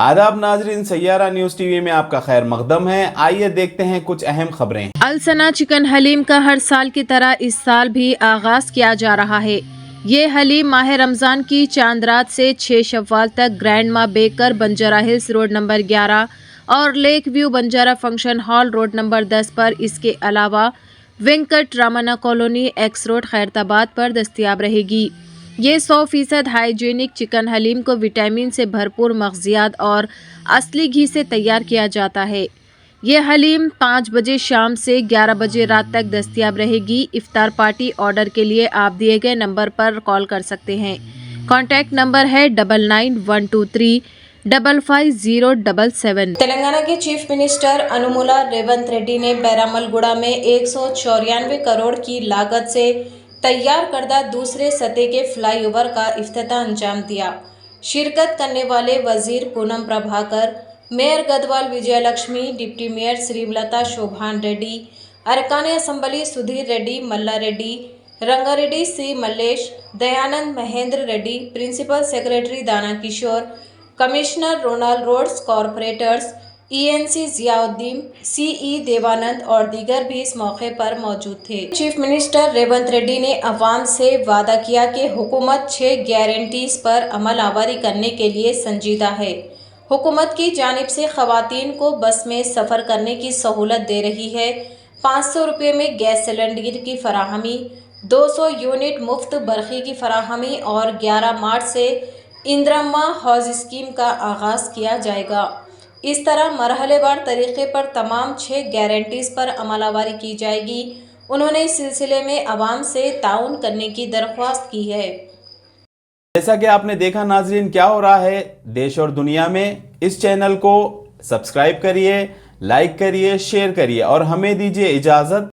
आदाब नाजरीन, Saiyaara news TV में आपका खैर मकदम है। आइए देखते हैं कुछ अहम खबरें। अलसना चिकन हलीम का हर साल की तरह इस साल भी आगाज किया जा रहा है। ये हलीम माह रमजान की चांद रात से 6 शव्वाल तक grand ma baker Banjara hills road number 11 और lake view Banjara function hall road number 10 पर, इसके अलावा Venkat Ramana colony X road Khairatabad पर दस्तयाब रहेगी। ये 100% हाइजीनिक चिकन हलीम को विटामिन से भरपूर मग़ज़ियात और असली घी से तैयार किया जाता है। ये हलीम 5 बजे शाम से 11 बजे रात तक दस्तयाब रहेगी। इफ्तार पार्टी ऑर्डर के लिए आप दिए गए नंबर पर कॉल कर सकते हैं। कॉन्टैक्ट नंबर है 9912355077। तेलंगाना के चीफ मिनिस्टर अनुमुला रेवंत रेड्डी ने बैरामलगुड़ा में 194 करोड़ की लागत से तैयार करदा दूसरे सतह के फ्लाईओवर का इफ्तिताह अंजाम दिया। शिरकत करने वाले वजीर Poonam Prabhakar, mayor Gadwal Vijayalakshmi, deputy mayor Srilatha Shobhan Reddy, अरकान assembly Sudheer Reddy, Malla Reddy, Rangareddy, C Mallesh, Dayanand Mahender Reddy, principal secretary Dana Kishore, commissioner Ronald Rhodes, corporators ENC Ziauddin, CE Devanand और दीगर भी इस मौके पर मौजूद थे। चीफ मिनिस्टर रेवंत रेड्डी ने अवाम से वादा किया कि हुकूमत 6 गारंटीज पर अमल आवारी करने के लिए संजीदा है। हुकूमत की जानिब से खवातीन को बस में सफ़र करने की सहूलत दे रही है। 500 रुपये में गैस सिलेंडर की फराहमी, 200 यूनिट मुफ्त बरखी की फराहमी और 11 मार्च से इंदिरा हौज स्कीम का आगाज़ किया जाएगा। इस तरह मरहलेवार तरीके पर तमाम 6 गारंटीज पर अमलावरी की जाएगी। उन्होंने इस सिलसिले में अवाम से ताउन करने की दरख्वास्त की है। जैसा कि आपने देखा नाजरीन, क्या हो रहा है देश और दुनिया में। इस चैनल को सब्सक्राइब करिए, लाइक करिए, शेयर करिए और हमें दीजिए इजाज़त।